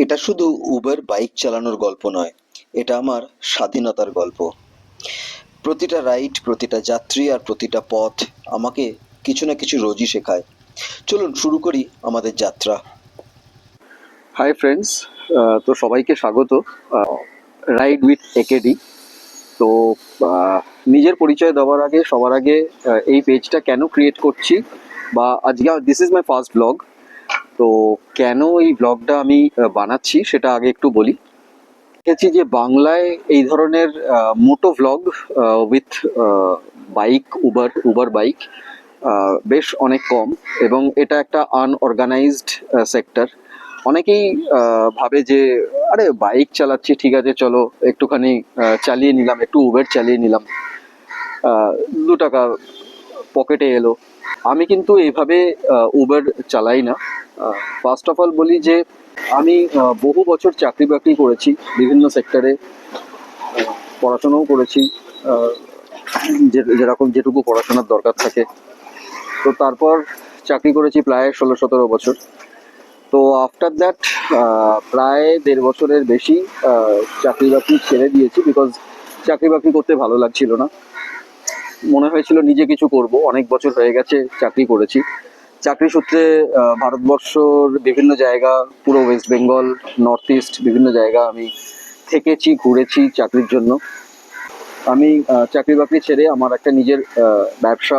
এটা শুধু Uber bike চালানোর গল্প নয়, এটা আমার স্বাধীনতার গল্প। প্রতিটা রাইড, প্রতিটা যাত্রী আর প্রতিটা পথ আমাকে কিছু না কিছু রোজই শেখায়। চলুন শুরু করি আমাদের যাত্রা। হাই ফ্রেন্ডস, তো সবাইকে স্বাগত রাইড উইথ একেডি। তো নিজের পরিচয় দেওয়ার আগে সবার আগে এই পেজটা কেন ক্রিয়েট করছি, বা আজকে this is my first blog. তো কেন এই ব্লগটা আমি বানাচ্ছি সেটা আগে একটু বলি। দেখেছি যে বাংলায় এই ধরনের moto vlog with bike, Uber bike বেশ অনেক কম, এবং এটা একটা আনঅর্গানাইজড সেক্টর। অনেকেই ভাবে যে আরে বাইক চালাচ্ছি, ঠিক আছে চলো একটুখানি চালিয়ে নিলাম, একটু উবের চালিয়ে নিলাম, 2 টাকা পকেটে এলো। আমি কিন্তু এইভাবে উবের চালাই না। ফার্স্ট অফ অল বলি যে আমি বহু বছর চাকরি বাকরি করেছি, বিভিন্ন সেক্টরে পড়াশোনাও করেছি, যেরকম যেটুকু পড়াশোনার দরকার থাকে। তো তারপর চাকরি করেছি প্রায় 16-17 বছর। তো আফটার দ্যাট প্রায় 1.5 বছরের বেশি চাকরি বাকরি ছেড়ে দিয়েছি, বিকজ চাকরি বাকরি করতে ভালো লাগছিল না। মনে হয়েছিল নিজে কিছু করব। অনেক বছর হয়ে গেছে চাকরি করেছি। চাকরি সূত্রে ভারতবর্ষর বিভিন্ন জায়গা, পুরো ওয়েস্ট বেঙ্গল, নর্থ ইস্ট বিভিন্ন জায়গা আমি থেকেছি, ঘুরেছি চাকরির জন্য। আমি চাকরি বাকরি ছেড়ে আমার একটা নিজের ব্যবসা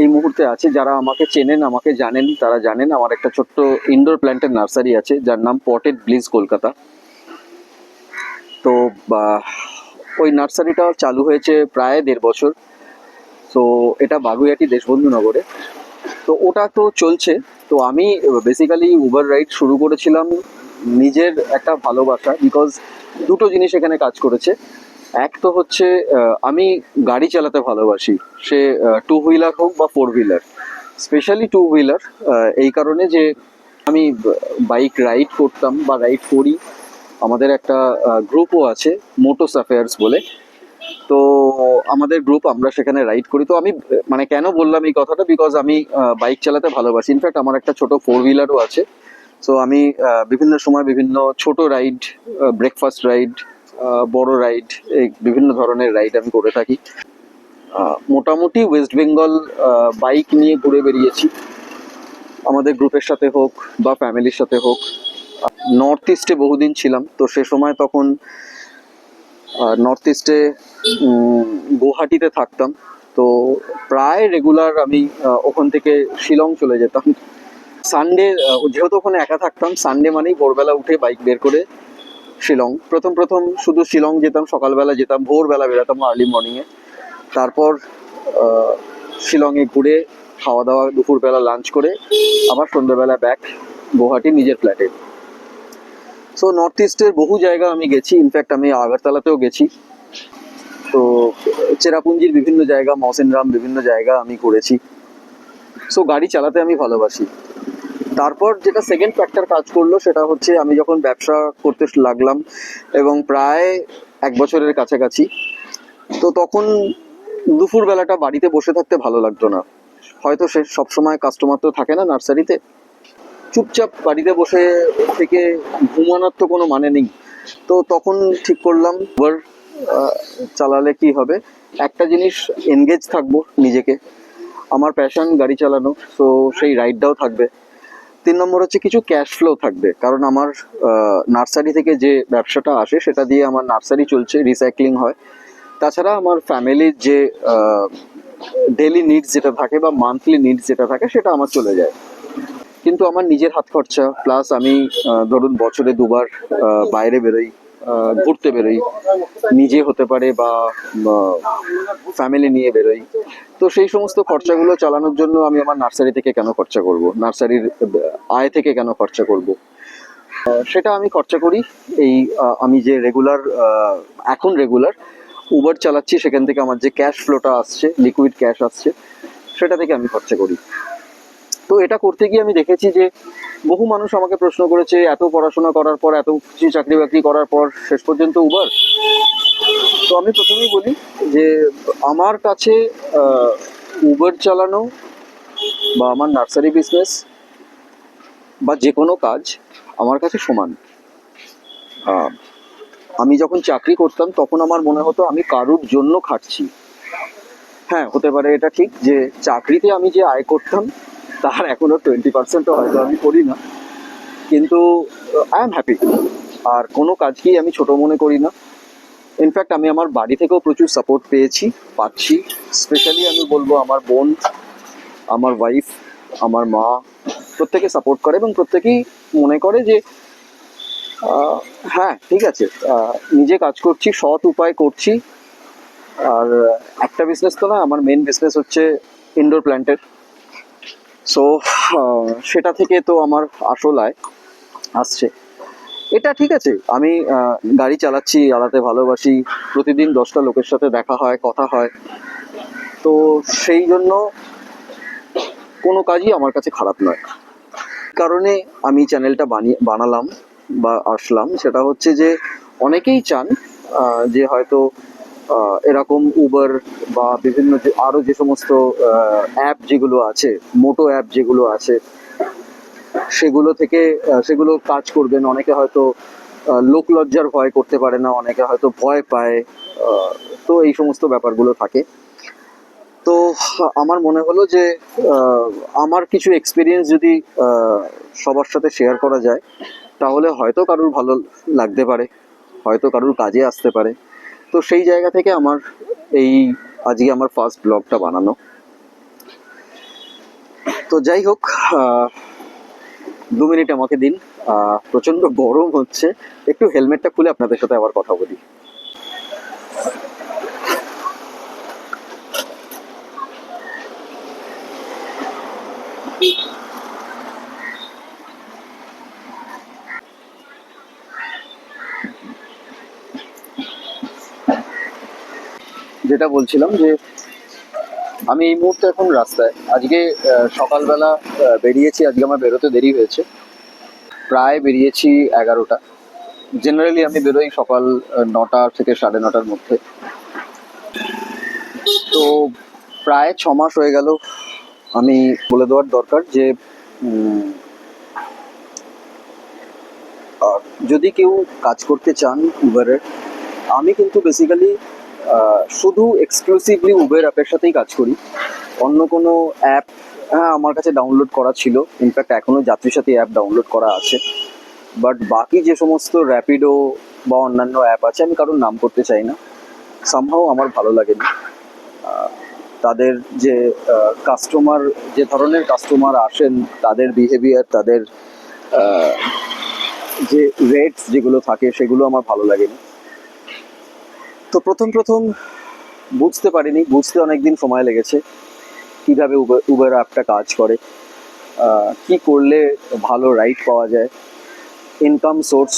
এই মুহূর্তে আছে। যারা আমাকে চেনেন, আমাকে জানেন, তারা জানেন আমার একটা ছোট্ট ইনডোর প্ল্যান্টের নার্সারি আছে, যার নাম পটেড ব্লিজ কলকাতা। তো ওই নার্সারিটা চালু হয়েছে প্রায় 1.5 বছর। তো এটা বাগুইআটি দেশবন্ধু নগরে। তো ওটা তো চলছে। তো আমি বেসিক্যালি উবার রাইড শুরু করেছিলাম নিজের একটা ভালোবাসা, বিকজ দুটো জিনিস এখানে কাজ করেছে। এক তো হচ্ছে আমি গাড়ি চালাতে ভালোবাসি, সে 2 হুইলার হোক বা 4 হুইলার, স্পেশালি 2 হুইলার। এই কারণে যে আমি বাইক রাইড করতাম বা রাইড করি। আমাদের একটা গ্রুপও আছে, মোটোস অ্যাফেয়ার্স বলে। তো আমাদের গ্রুপ, আমরা সেখানে রাইড করি। তো আমি মানে কেন বললাম এই কথাটা, বিকজ আমি বাইক চালাতে ভালোবাসি। ইনফ্যাক্ট আমার একটা ছোট 4 হুইলারও আছে। সো আমি বিভিন্ন সময় বিভিন্ন ছোট রাইড, ব্রেকফাস্ট রাইড, বড় রাইড, এই বিভিন্ন ধরনের রাইড আমি করে থাকি। মোটামুটি ওয়েস্ট বেঙ্গল বাইক নিয়ে ঘুরে বেরিয়েছি, আমাদের গ্রুপের সাথে হোক বা ফ্যামিলির সাথে হোক। নর্থ ইস্টে বহুদিন ছিলাম, তো সে সময় তখন নর্থ ইস্টে গুয়াহাটিতে থাকতাম। তো প্রায় রেগুলার আমি ওখান থেকে শিলং চলে যেতাম। সানডে, যেহেতু ওখানে একা থাকতাম, সানডে মানেই ভোরবেলা উঠে বাইক বের করে শিলং। প্রথম প্রথম শুধু শিলং যেতাম, সকালবেলা যেতাম, ভোরবেলা বেরোতাম আর্লি মর্নিংয়ে। তারপর শিলংয়ে ঘুরে খাওয়া দাওয়া, দুপুরবেলা লাঞ্চ করে আবার সন্ধ্যেবেলা ব্যাক গুয়াহাটি নিজের ফ্ল্যাটে। সো নর্থ ইস্টের বহু জায়গা আমি গেছি। ইনফ্যাক্ট আমি আগরতলাতেও গেছি। তো চেরাপুঞ্জির বিভিন্ন জায়গা, মৌসিনরাম, বিভিন্ন জায়গা আমি ঘুরেছি। সো গাড়ি চালাতে আমি ভালোবাসি। তারপর যেটা সেকেন্ড ফ্যাক্টর কাজ করলো, সেটা হচ্ছে আমি যখন ব্যবসা করতে লাগলাম, এবং প্রায় 1 বছরের কাছাকাছি, তো তখন দুপুরবেলাটা বাড়িতে বসে থাকতে ভালো লাগতো না। হয়তো সে সবসময় কাস্টমার তো থাকে না নার্সারিতে। চুপচাপ বাড়িতে বসে থেকে ঘুমানোর তো কোনো মানে নেই। তো তখন ঠিক করলাম উবার চালালে কি হবে, একটা জিনিস এনগেজ থাকবো নিজেকে, আমার প্যাশন গাড়ি চালানো, তো সেই রাইডটাও থাকবে। 3 নম্বর হচ্ছে কিছু ক্যাশ ফ্লো থাকবে, কারণ আমার নার্সারি থেকে যে ব্যবসাটা আসে সেটা দিয়ে আমার নার্সারি চলছে, রিসাইক্লিং হয়। তাছাড়া আমার ফ্যামিলির যে ডেলি নিডস যেটা থাকে বা মান্থলি নিডস যেটা থাকে সেটা আমার চলে যায়। কিন্তু আমার নিজের হাত খরচা প্লাস আমি ধরুন বছরে 2 বার বাইরে বেরোই, ঘুরতে বেরোই, নিজে হতে পারে বা ফ্যামিলি নিয়ে বেরোই। তো সেই সমস্ত খরচাগুলো চালানোর জন্য আমি আমার নার্সারি থেকে কেন খরচা করব, নার্সারির আয় থেকে কেন খরচা করব, সেটা আমি খরচা করি এই আমি যে এখন রেগুলার উবার চালাচ্ছি, সেখান থেকে আমার যে ক্যাশ ফ্লোটা আসছে, লিকুইড ক্যাশ আসছে, সেটা থেকে আমি খরচা করি। তো এটা করতে গিয়ে আমি দেখেছি যে বহু মানুষ আমাকে প্রশ্ন করেছে, এত পড়াশোনা করার পর, এত কিছু চাকরি বাকরি করার পর শেষ পর্যন্ত উবার। তো আমি প্রথমেই বলি যে আমার কাছে উবার চালানো বা আমার নার্সারি বিজনেস বা যে কোনো কাজ আমার কাছে সমান। আহ, আমি যখন চাকরি করতাম তখন আমার মনে হতো আমি কারুর জন্য খাটছি। হ্যাঁ, হতে পারে এটা ঠিক যে চাকরিতে আমি যে আয় করতাম তার এখনো 20% হয়তো আমি করি না, কিন্তু আই এম হ্যাপি। আর কোনো কাজকেই আমি ছোট মনে করি না। ইনফ্যাক্ট আমি আমার বাড়ি থেকেও প্রচুর সাপোর্ট পাচ্ছি। স্পেশালি আমি বলবো আমার বোন, আমার ওয়াইফ, আমার মা, প্রত্যেকে সাপোর্ট করে এবং প্রত্যেকেই মনে করে যে হ্যাঁ ঠিক আছে, নিজে কাজ করছি, সৎ উপায় করছি। আর একটা বিজনেস তো না, আমার মেন বিজনেস হচ্ছে ইনডোর প্ল্যান্টের। সো সেটা থেকে তো আমার আসল আয় আসছে। এটা ঠিক আছে, আমি গাড়ি চালাতে ভালোবাসি, প্রতিদিন 10টা লোকের সাথে দেখা হয়, কথা হয়। তো সেই জন্য কোনো কাজই আমার কাছে খারাপ নয়। কারণে আমি চ্যানেলটা বানালাম বা আসলাম, সেটা হচ্ছে যে অনেকেই চান যে হয়তো এরকম উবার বা বিভিন্ন যে আরো যে সমস্ত অ্যাপ যেগুলো আছে, মোটো অ্যাপ যেগুলো আছে, সেগুলো থেকে সেগুলো কাজ করবেন। অনেকে হয়তো লোক লজ্জার ভয় করতে পারে না, অনেকে হয়তো ভয় পায়। তো এই সমস্ত ব্যাপারগুলো থাকে। তো আমার মনে হলো যে আমার কিছু এক্সপিরিয়েন্স যদি সবার সাথে শেয়ার করা যায় তাহলে হয়তো কারুর ভালো লাগতে পারে, হয়তো কারুর কাজে আসতে পারে। তো সেই জায়গা থেকে আমার এই আজকে আমার ফার্স্ট ব্লগটা বানানো। তো যাই হোক, 2 মিনিট আমাকে দিন। প্রচন্ড গরম হচ্ছে, একটু হেলমেটটা খুলে আপনাদের সাথে আবার কথা বলি। যেটা বলছিলাম যে আমি এই মুহূর্তে এখন রাস্তায়। আজকে সকালবেলা বেরিয়েছি, আজকে আমার বেরোতে দেরি হয়েছে, প্রায় বেরিয়েছি 11টা। জেনারেলি আমি বেরোই সকাল 9টা থেকে 9:30টার মধ্যে। তো প্রায় 6 মাস হয়ে গেল। আমি বলে দেওয়ার দরকার যে যদি কেউ কাজ করতে চান উবারের, আমি কিন্তু বেসিক্যালি শুধু এক্সক্লুসিভলি উবের অ্যাপের সাথেই কাজ করি। অন্য কোনো অ্যাপ হ্যাঁ আমার কাছে ডাউনলোড করা ছিল, ইনফ্যাক্ট এখনও যাত্রী সাথী অ্যাপ ডাউনলোড করা আছে। বাট বাকি যে সমস্ত র্যাপিডো বা অন্যান্য অ্যাপ আছে, আমি কারোর নাম করতে চাই না, সামহাও আমার ভালো লাগেনি। তাদের যে কাস্টমার, যে ধরনের কাস্টমার আসেন, তাদের বিহেভিয়ার, তাদের যে রেটস যেগুলো থাকে, সেগুলো আমার ভালো লাগেনি। তো প্রথম বুঝতে পারিনি, বুঝতে অনেকদিন সময় লেগেছে কিভাবে উবের অ্যাপটা কাজ করে, কি করলে ভালো রাইড পাওয়া যায়, ইনকাম সোর্স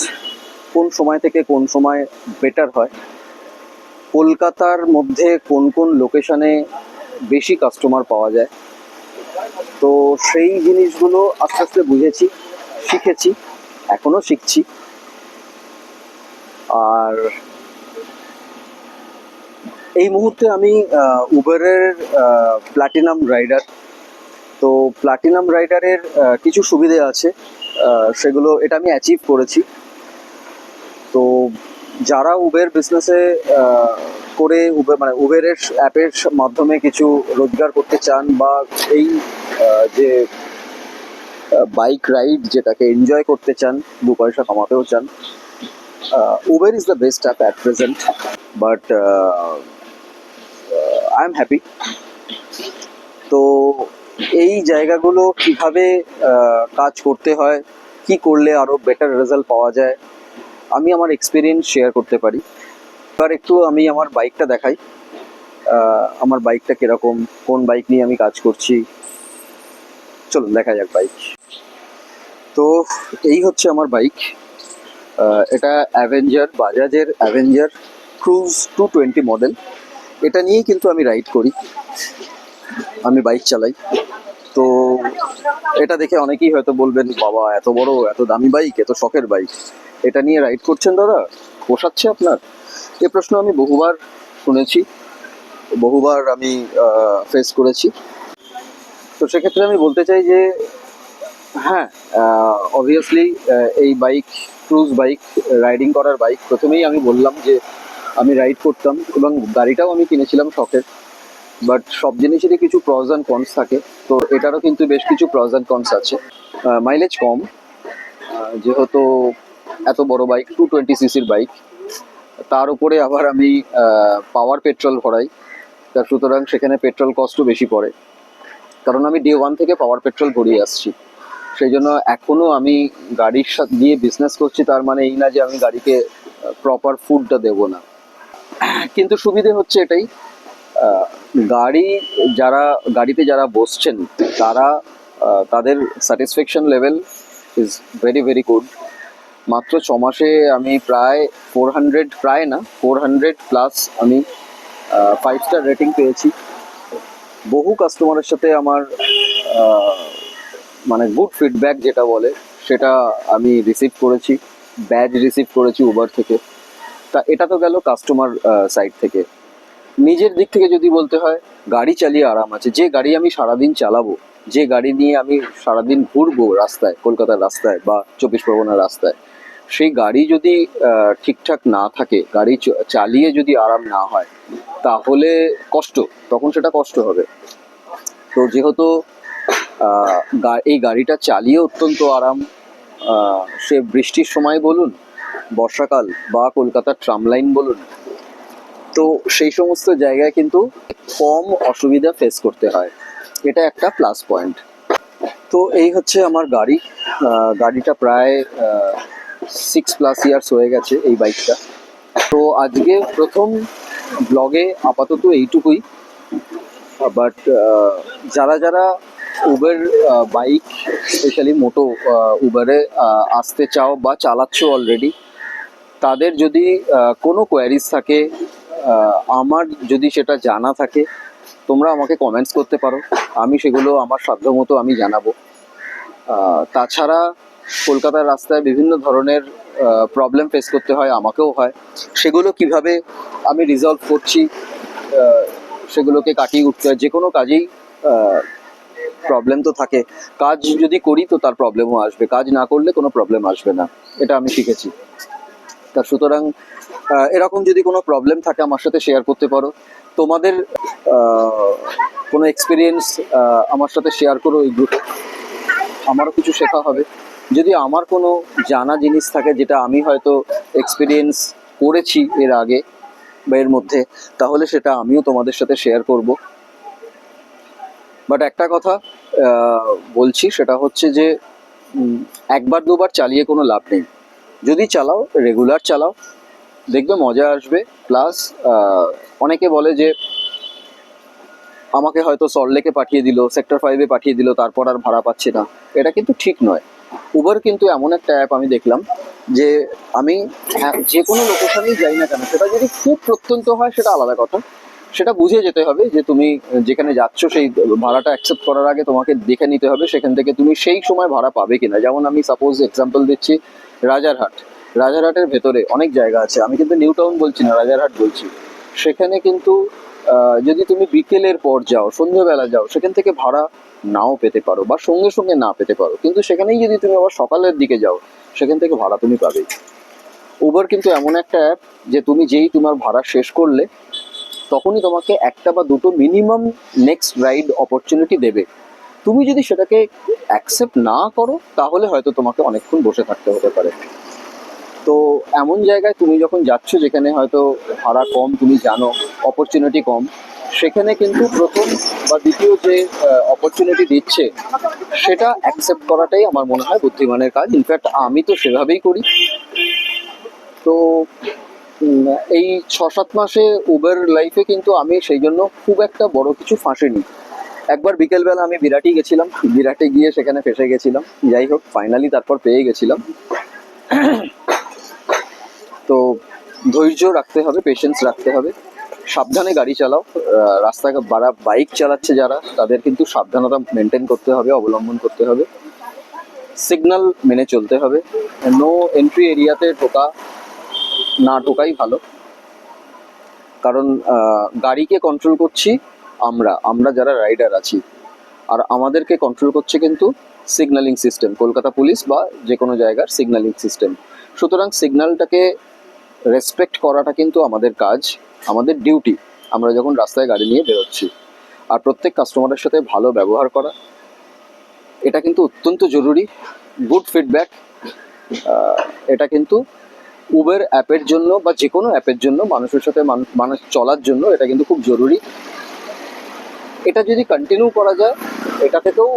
কোন সময় থেকে কোন সময় বেটার হয়, কলকাতার মধ্যে কোন কোন লোকেশনে বেশি কাস্টমার পাওয়া যায়। তো সেই জিনিসগুলো আস্তে আস্তে বুঝেছি, শিখেছি, এখনো শিখছি। আর এই মুহূর্তে আমি উবেরের প্ল্যাটিনাম রাইডার। তো প্ল্যাটিনাম রাইডারের কিছু সুবিধে আছে, সেগুলো এটা আমি অ্যাচিভ করেছি। তো যারা উবের বিজনেসে করে উবেরের অ্যাপের মাধ্যমে কিছু রোজগার করতে চান বা এই যে বাইক রাইড যেটাকে এনজয় করতে চান, 2 পয়সা কামাতেও চান, Uber is the best app at present. But I am happy. তো এই জায়গাগুলো কিভাবে কাজ করতে হয়, কি করলে আরো বেটার রেজাল্ট পাওয়া যায়, আমি আমার এক্সপিরিয়েন্স শেয়ার করতে পারি। এবার একটু আমি আমার বাইকটা দেখাই, আমার বাইকটা কিরকম, কোন বাইক নিয়ে আমি কাজ করছি। চলুন দেখা যাক বাইক। তো এই হচ্ছে আমার বাইক, এটা অ্যাভেঞ্জার, বাজাজের অ্যাভেঞ্জার ক্রুজ 220 মডেল। এটা নিয়েই কিন্তু আমি রাইড করি, আমি বাইক চালাই। তো এটা দেখে অনেকেই হয়তো বলবেন, বাবা এত বড় এত দামি বাইক, এত শখের বাইক, এটা নিয়ে রাইড করছেন দাদা, পোষাচ্ছে আপনার? এ প্রশ্ন আমি বহুবার শুনেছি, বহুবার আমি ফেস করেছি। তো সেক্ষেত্রে আমি বলতে চাই যে হ্যাঁ, অবভিয়াসলি এই বাইক ক্রুজ বাইক, রাইডিং করার বাইক। প্রথমেই আমি বললাম যে আমি রাইড করতাম এবং গাড়িটাও আমি কিনেছিলাম শখের। বাট সব জিনিসেরই কিছু প্রজ অ্যান্ড কনস থাকে, তো এটারও কিন্তু বেশ কিছু প্রজ অ্যান্ড কনস আছে। মাইলেজ কম, যেহেতু এত বড় বাইক, 220 সিসির বাইক, তার উপরে আবার আমি পাওয়ার পেট্রোল ভরাই, তা সুতরাং সেখানে পেট্রোল কস্টও বেশি পড়ে। কারণ আমি ডে 1 থেকে পাওয়ার পেট্রোল ভরিয়ে আসছি, সেই জন্য এখনো আমি গাড়ির সাথে দিয়ে বিজনেস করছি, তার মানে এই না যে আমি গাড়িকে প্রপার ফুডটা দেবো না। কিন্তু সুবিধে হচ্ছে এটাই, আহ, গাড়ি যারা গাড়িতে যারা বসছেন তারা তাদের satisfaction level is very very good. মাত্র 6 মাসে আমি প্রায় 400, প্রায় না 400+ আমি 5 স্টার রেটিং পেয়েছি। বহু কাস্টমারের সাথে আমার আহ, মানে গুড ফিডব্যাক যেটা বলে সেটা আমি রিসিভ করেছি, ব্যাজ রিসিভ করেছি উবার থেকে। তা এটা তো গেল কাস্টমার সাইড থেকে। নিজের দিক থেকে যদি বলতে হয়, গাড়ি চালিয়ে আরাম আছে। যে গাড়ি আমি সারাদিন চালাবো, যে গাড়ি নিয়ে আমি সারাদিন ঘুরবো রাস্তায়, কলকাতার রাস্তায় বা 24 পরগনার রাস্তায়, সেই গাড়ি যদি ঠিকঠাক না থাকে, গাড়ি চালিয়ে যদি আরাম না হয়, তাহলে কষ্ট, তখন সেটা কষ্ট হবে। তো যেহেতু এই গাড়িটা চালিয়ে অত্যন্ত আরাম, সে বৃষ্টির সময় বলুন, বর্ষাকাল বা কলকাতার ট্রাম লাইন বলুন, তো সেই সমস্ত জায়গায় কিন্তু কম অসুবিধা ফেস করতে হয়। এটা একটা প্লাস পয়েন্ট। তো এই হচ্ছে আমার গাড়ি। গাড়িটা প্রায় 6+ ইয়ার্স হয়ে গেছে এই বাইকটা। তো আজকে প্রথম ব্লগে আপাতত এইটুকুই। বাট যারা যারা উবের বাইক, স্পেশালি মোটো উবারে আসতে চাও বা চালাচ্ছ অলরেডি, তাদের যদি কোনো কোয়ারিজ থাকে, আমার যদি সেটা জানা থাকে, তোমরা আমাকে কমেন্টস করতে পারো, আমি সেগুলো আমার সাধ্যমতো আমি জানাবো। তাছাড়া কলকাতার রাস্তায় বিভিন্ন ধরনের প্রবলেম ফেস করতে হয়, আমাকেও হয়। সেগুলো কিভাবে আমি রিজলভ করছি, সেগুলোকে কাটিয়ে উঠতে হয়। যে কোনো কাজেই প্রবলেম তো থাকে, কাজ যদি করি তো তার প্রবলেমও আসবে, কাজ না করলে কোনো প্রবলেম আসবে না, এটা আমি শিখেছি। তা সুতরাং এরকম যদি কোনো প্রবলেম থাকে আমার সাথে শেয়ার করতে পারো। তোমাদের কোনো এক্সপিরিয়েন্স আমার সাথে শেয়ার করো এই গ্রুপে, আমারও কিছু শেখা হবে। যদি আমার কোনো জানা জিনিস থাকে যেটা আমি হয়তো এক্সপিরিয়েন্স করেছি এর আগে বা এর মধ্যে, তাহলে সেটা আমিও তোমাদের সাথে শেয়ার করব। বাট একটা কথা বলছি, সেটা হচ্ছে যে একবার দুবার চালিয়ে কোনো লাভ নেই। যদি চালাও, রেগুলার চালাও, দেখবে মজা আসবে। প্লাস অনেকে বলে যে আমাকে হয়তো সল্টলেকে পাঠিয়ে দিল, সেক্টর 5-এ পাঠিয়ে দিল, তারপর আর ভাড়া পাচ্ছে না। এটা কিন্তু ঠিক নয়। উবার কিন্তু এমন একটা অ্যাপ আমি দেখলাম যে আমি যে কোনো লোকেশনেই যাই না কেন, সেটা যদি খুব প্রত্যন্ত হয় সেটা আলাদা কথা, সেটা বুঝে যেতে হবে যে তুমি যেখানে যাচ্ছ সেই ভাড়াটা অ্যাকসেপ্ট করার আগে তোমাকে দেখে নিতে হবে সেখান থেকে তুমি সেই সময় ভাড়া পাবে কিনা। যেমন আমি সাপোজ এক্সাম্পল দিচ্ছি, রাজারহাট। রাজারহাটের ভেতরে অনেক জায়গা আছে, আমি কিন্তু নিউ টাউন বলছি না, রাজারহাট বলছি। সেখানে কিন্তু যদি তুমি বিকেলের পর যাও, সন্ধ্যেবেলা যাও, সেখান থেকে ভাড়া নাও পেতে পারো বা সঙ্গে সঙ্গে না পেতে পারো। কিন্তু সেখানেই যদি তুমি আবার সকালের দিকে যাও, সেখান থেকে ভাড়া তুমি পাবেই। উবার কিন্তু এমন একটা অ্যাপ যে তুমি যেই তোমার ভাড়া শেষ করলে, তখনই তোমাকে একটা বা দুটো মিনিমাম নেক্সট রাইড অপরচুনিটি দেবে। তুমি যদি সেটাকে অ্যাকসেপ্ট না করো, তাহলে হয়তো তোমাকে অনেকক্ষণ বসে থাকতে হতে পারে। তো এমন জায়গায় তুমি যখন যাচ্ছ যেখানে হয়তো ভাড়া কম, তুমি জানো অপরচুনিটি কম, সেখানে কিন্তু প্রথম বা দ্বিতীয় যে অপরচুনিটি দিচ্ছে সেটা অ্যাকসেপ্ট করাটাই আমার মনে হয় বুদ্ধিমানের কাজ। ইনফ্যাক্ট আমি তো সেভাবেই করি। তো এই 6-7 মাসে উবের লাইফে কিন্তু আমি সেই জন্য খুব একটা বড় কিছু ফাঁসিনি। একবার বিকেলবেলা আমি বিরাটই গেছিলাম, বিরাটে গিয়ে সেখানে ফেসে গেছিলাম। যাই হোক, ফাইনালি তারপর পেয়ে গেছিলাম। তো ধৈর্য রাখতে হবে, পেশেন্স রাখতে হবে, সাবধানে গাড়ি চালাও। রাস্তায় বাইক চালাচ্ছে যারা, তাদের কিন্তু সাবধানতা মেনটেন করতে হবে, অবলম্বন করতে হবে। সিগন্যাল মেনে চলতে হবে। নো এন্ট্রি এরিয়াতে ঢোকাই ভালো। কারণ গাড়িকে কন্ট্রোল করছি আমরা যারা রাইডার আছি, আর আমাদেরকে কন্ট্রোল করছে কিন্তু সিগন্যালিং সিস্টেম, কলকাতা পুলিশ বা যে কোনো জায়গার সিগন্যালিং সিস্টেম। সুতরাং সিগন্যালটাকে রেসপেক্ট করাটা কিন্তু আমাদের কাজ, আমাদের ডিউটি, আমরা যখন রাস্তায় গাড়ি নিয়ে বেরোচ্ছি। আর প্রত্যেক কাস্টমারের সাথে ভালো ব্যবহার করা, এটা কিন্তু অত্যন্ত জরুরি। গুড ফিডব্যাক, এটা কিন্তু উবের অ্যাপের জন্য বা যে কোনো অ্যাপের জন্য, মানুষের সাথে মানুষ চলার জন্য এটা কিন্তু খুব জরুরি। এটা যদি কন্টিনিউ করা যায়, এটা থেকেও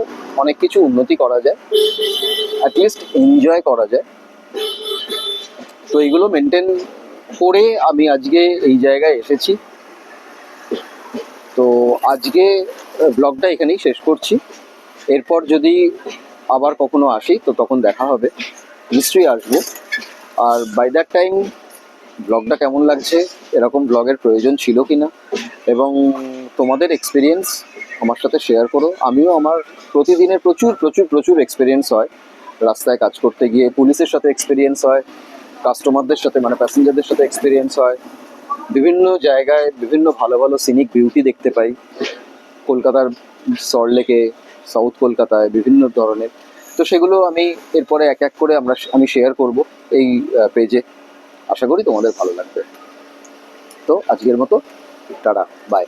অনেক কিছু উন্নতি করা যায়, অ্যাটলিস্ট এনজয় করা যায়। তো এইগুলো মেনটেন করে আমি আজকে এই জায়গায় এসেছি। তো আজকে ব্লগটা এখানেই শেষ করছি। এরপর যদি আবার কখনো আসি তো তখন দেখা হবে, নিশ্চয়ই আসবো। আর বাই দ্যাট টাইম ব্লগটা কেমন লাগছে, এরকম ব্লগের প্রয়োজন ছিল কি না, এবং তোমাদের এক্সপিরিয়েন্স আমার সাথে শেয়ার করো। আমিও আমার প্রতিদিনের প্রচুর প্রচুর প্রচুর এক্সপিরিয়েন্স হয় রাস্তায় কাজ করতে গিয়ে, পুলিশের সাথে এক্সপিরিয়েন্স হয়, কাস্টমারদের সাথে মানে প্যাসেঞ্জারদের সাথে এক্সপিরিয়েন্স হয়, বিভিন্ন জায়গায় বিভিন্ন ভালো ভালো সিনিক বিউটি দেখতে পাই, কলকাতার সল্টলেকে, সাউথ কলকাতায় বিভিন্ন ধরনের। তো সেগুলো আমি এরপরে এক এক করে আমি শেয়ার করব এই পেজে। আশা করি তোমাদের ভালো লাগবে। তো আজকের মতো টাটা, বাই।